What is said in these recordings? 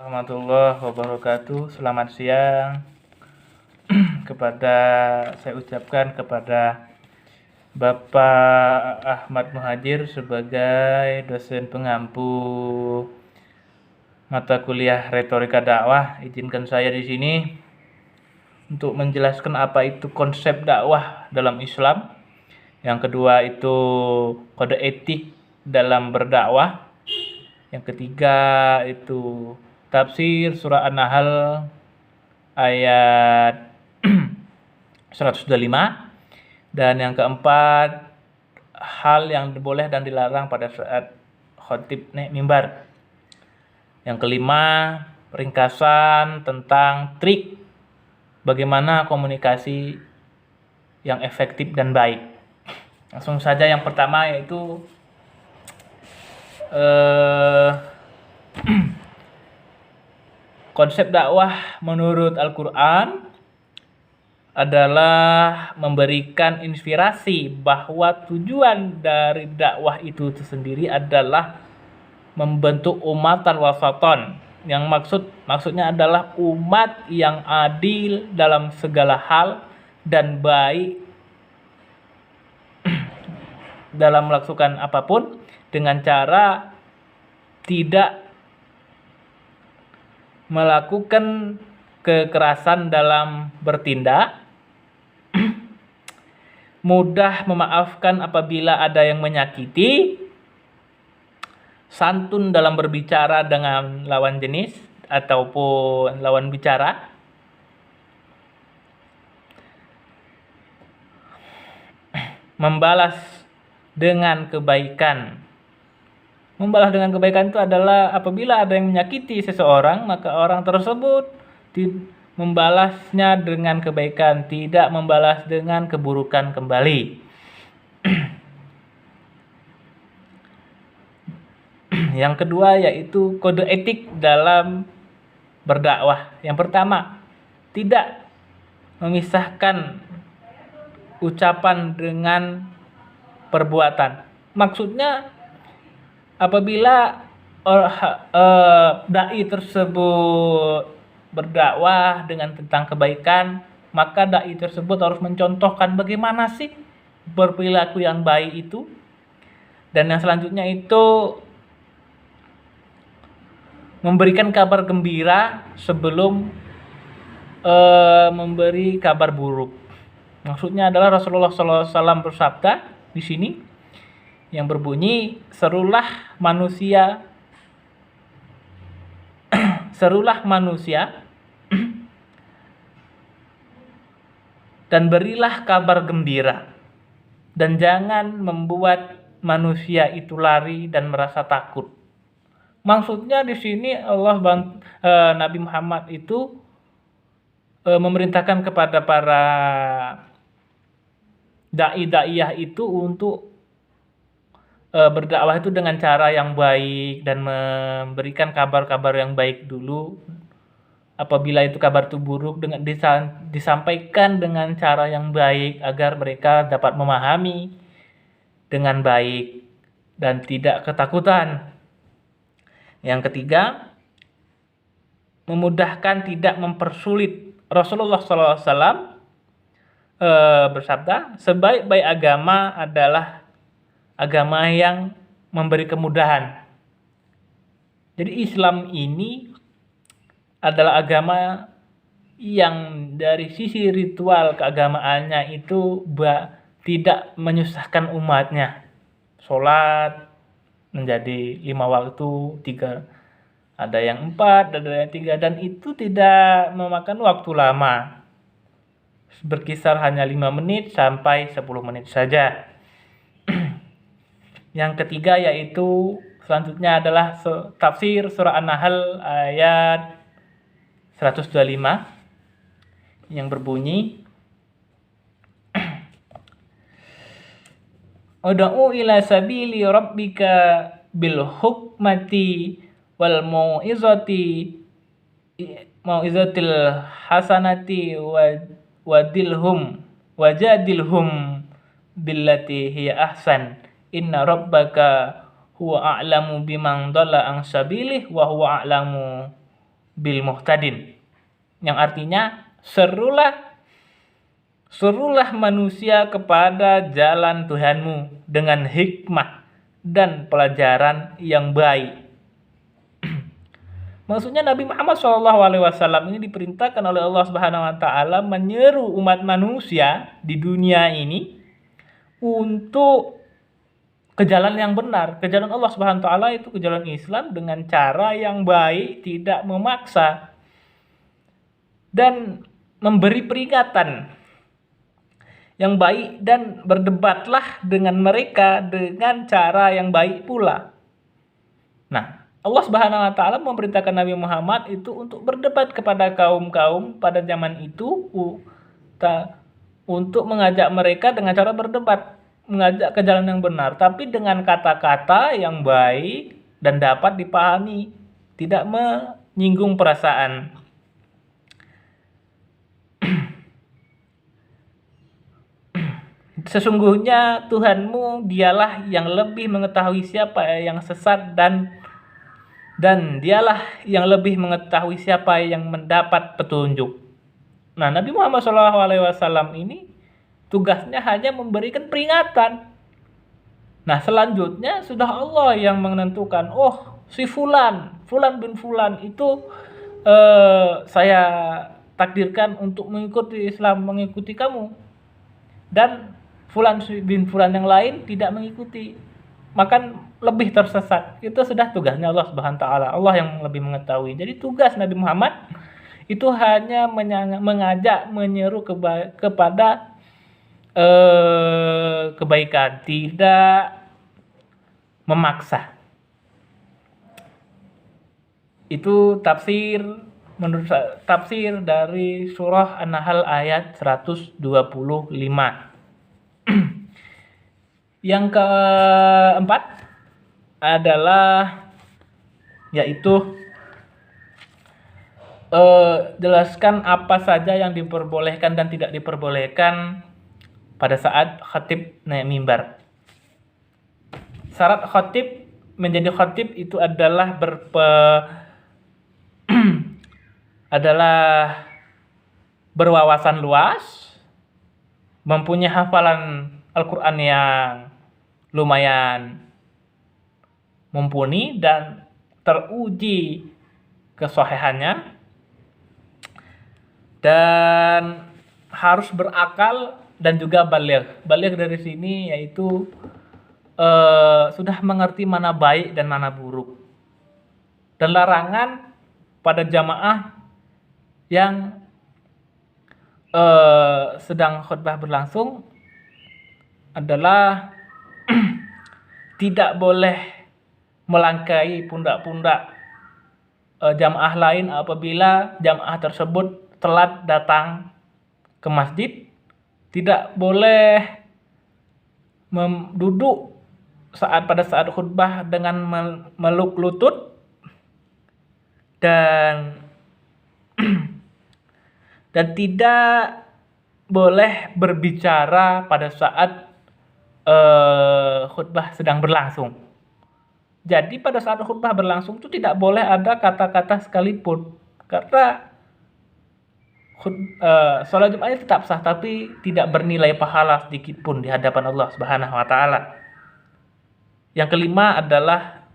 Warahmatullahi wabarakatuh. Selamat siang saya ucapkan kepada Bapak Ahmad Muhajir sebagai dosen pengampu mata kuliah retorika dakwah. Izinkan saya di sini untuk menjelaskan apa itu konsep dakwah dalam Islam. Yang kedua itu kode etik dalam berdakwah. Yang ketiga itu tafsir surah An-Nahl ayat 125. Dan yang keempat, hal yang boleh dan dilarang pada saat khotib naik mimbar. Yang kelima, ringkasan tentang trik bagaimana komunikasi yang efektif dan baik. Langsung saja yang pertama yaitu konsep dakwah menurut Al-Quran adalah memberikan inspirasi bahwa tujuan dari dakwah itu sendiri adalah membentuk umatan wasaton, yang maksudnya adalah umat yang adil dalam segala hal dan baik dalam melakukan apapun dengan cara tidak melakukan kekerasan dalam bertindak, mudah memaafkan apabila ada yang menyakiti, santun dalam berbicara dengan lawan jenis ataupun lawan bicara, membalas dengan kebaikan. Membalas dengan kebaikan itu adalah apabila ada yang menyakiti seseorang, maka orang tersebut membalasnya dengan kebaikan, tidak membalas dengan keburukan kembali. Yang kedua yaitu kode etik dalam berdakwah. Yang pertama, tidak memisahkan ucapan dengan perbuatan. Maksudnya apabila dai tersebut berdakwah dengan tentang kebaikan, maka dai tersebut harus mencontohkan bagaimana sih berperilaku yang baik itu. Dan yang selanjutnya itu memberikan kabar gembira sebelum memberi kabar buruk. Maksudnya adalah Rasulullah SAW bersabda di sini yang berbunyi, serulah manusia dan berilah kabar gembira, dan jangan membuat manusia itu lari dan merasa takut. Maksudnya di sini Nabi Muhammad itu memerintahkan kepada para dai-daiyah itu untuk berdakwah itu dengan cara yang baik dan memberikan kabar-kabar yang baik dulu. Apabila itu kabar itu buruk, dengan disampaikan dengan cara yang baik agar mereka dapat memahami dengan baik dan tidak ketakutan. Yang ketiga, memudahkan, tidak mempersulit. Rasulullah SAW bersabda, sebaik-baik agama adalah agama yang memberi kemudahan. Jadi Islam ini adalah agama yang dari sisi ritual keagamaannya itu tidak menyusahkan umatnya. Sholat menjadi 5 waktu, 3, ada yang 4, ada yang 3, dan itu tidak memakan waktu lama, berkisar hanya 5 menit sampai 10 menit saja. Yang ketiga yaitu selanjutnya adalah tafsir surah An-Nahl ayat 125 yang berbunyi, Ud'u ila sabili rabbika bil hukmati wal mau'izatil hasanati wajadilhum billati hiya ahsan inna rabbaka huwa a'lamu biman dhalla an sabilihi wa huwa a'lamu bil muhtadin, yang artinya serulah manusia kepada jalan Tuhanmu dengan hikmah dan pelajaran yang baik. Maksudnya Nabi Muhammad SAW ini diperintahkan oleh Allah Subhanahu Wa Taala menyeru umat manusia di dunia ini untuk ke jalan yang benar, ke jalan Allah Subhanahu Wa Taala, itu ke jalan Islam dengan cara yang baik, tidak memaksa, dan memberi peringatan yang baik, dan berdebatlah dengan mereka dengan cara yang baik pula. Nah, Allah Subhanahu Wa Taala memerintahkan Nabi Muhammad itu untuk berdebat kepada kaum-kaum pada zaman itu, untuk mengajak mereka dengan cara berdebat, mengajak ke jalan yang benar, tapi dengan kata-kata yang baik dan dapat dipahami, tidak menyinggung perasaan. Sesungguhnya Tuhanmu dialah yang lebih mengetahui siapa yang sesat, dan dialah yang lebih mengetahui siapa yang mendapat petunjuk. Nah, Nabi Muhammad SAW ini tugasnya hanya memberikan peringatan. Nah, selanjutnya sudah Allah yang menentukan, oh si Fulan bin Fulan itu saya takdirkan untuk mengikuti Islam, mengikuti kamu, dan Fulan bin Fulan yang lain tidak mengikuti, maka lebih tersesat. Itu sudah tugasnya Allah Subhanahu Wa Taala. Allah yang lebih mengetahui. Jadi tugas Nabi Muhammad itu hanya mengajak, menyeru kepada kebaikan, tidak memaksa. Itu menurut tafsir dari surah An-Nahl ayat 125. Yang keempat adalah yaitu jelaskan apa saja yang diperbolehkan dan tidak diperbolehkan pada saat khatib naik mimbar. Syarat khatib menjadi khatib itu adalah berwawasan luas, mempunyai hafalan Al-Quran yang lumayan mumpuni dan teruji kesohihannya, dan harus berakal dan juga baligh. Baligh dari sini yaitu sudah mengerti mana baik dan mana buruk. Dan larangan pada jamaah yang sedang khutbah berlangsung adalah tidak boleh melangkai pundak-pundak jamaah lain apabila jamaah tersebut telat datang ke masjid. Tidak boleh duduk pada saat khutbah dengan meluk lutut, dan tidak boleh berbicara pada saat khutbah sedang berlangsung. Jadi pada saat khutbah berlangsung itu tidak boleh ada kata-kata sekalipun, karena sholat Jumatnya tetap sah, tapi tidak bernilai pahala sedikit pun di hadapan Allah Subhanahu Wa Taala. Yang kelima adalah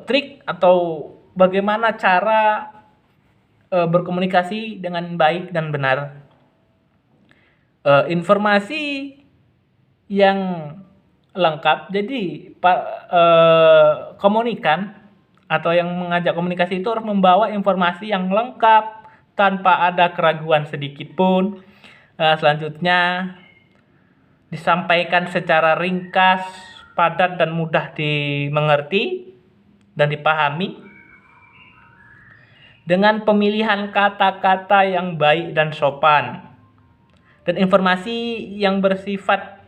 trik atau bagaimana cara berkomunikasi dengan baik dan benar. Informasi yang lengkap. Jadi komunikan atau yang mengajak komunikasi itu harus membawa informasi yang lengkap tanpa ada keraguan sedikit pun. Selanjutnya disampaikan secara ringkas, padat, dan mudah dimengerti dan dipahami, dengan pemilihan kata-kata yang baik dan sopan, dan informasi yang bersifat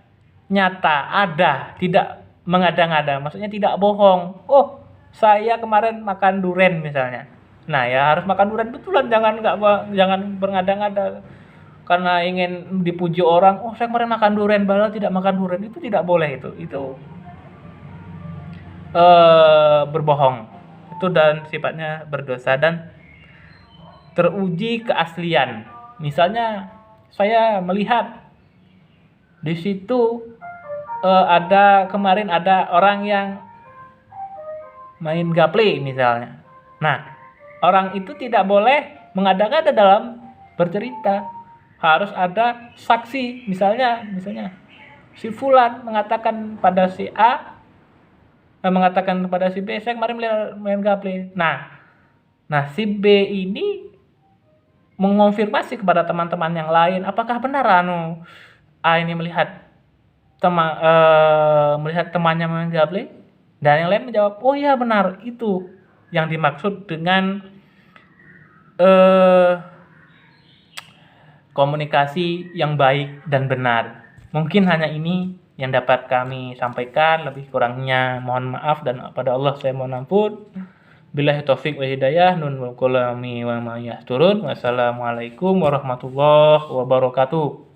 nyata, ada, tidak mengada-ngada. Maksudnya tidak bohong. Oh, saya kemarin makan durian misalnya. Nah, ya harus makan durian betulan, jangan berngada-ngada karena ingin dipuji orang. Oh, saya kemarin makan durian, padahal tidak makan durian. Itu tidak boleh, itu berbohong. itu dan sifatnya berdosa dan teruji keaslian. Misalnya saya melihat di situ kemarin ada orang yang main gaple misalnya. Nah, orang itu tidak boleh mengada-ngada dalam bercerita. Harus ada saksi. Misalnya si Fulan mengatakan pada si A, mengatakan kepada si B, saya kemarin main gaple. Nah, si B ini mengonfirmasi kepada teman-teman yang lain, apakah benar A ini melihat temannya main gaple? Dan yang lain menjawab, oh iya benar, itu yang dimaksud dengan komunikasi yang baik dan benar. Mungkin hanya ini yang dapat kami sampaikan, lebih kurangnya mohon maaf dan pada Allah saya mohon ampun. Billahi taufik wa hidayah, nun wal qalami wa ma yasturun. Wassalamualaikum warahmatullahi wabarakatuh.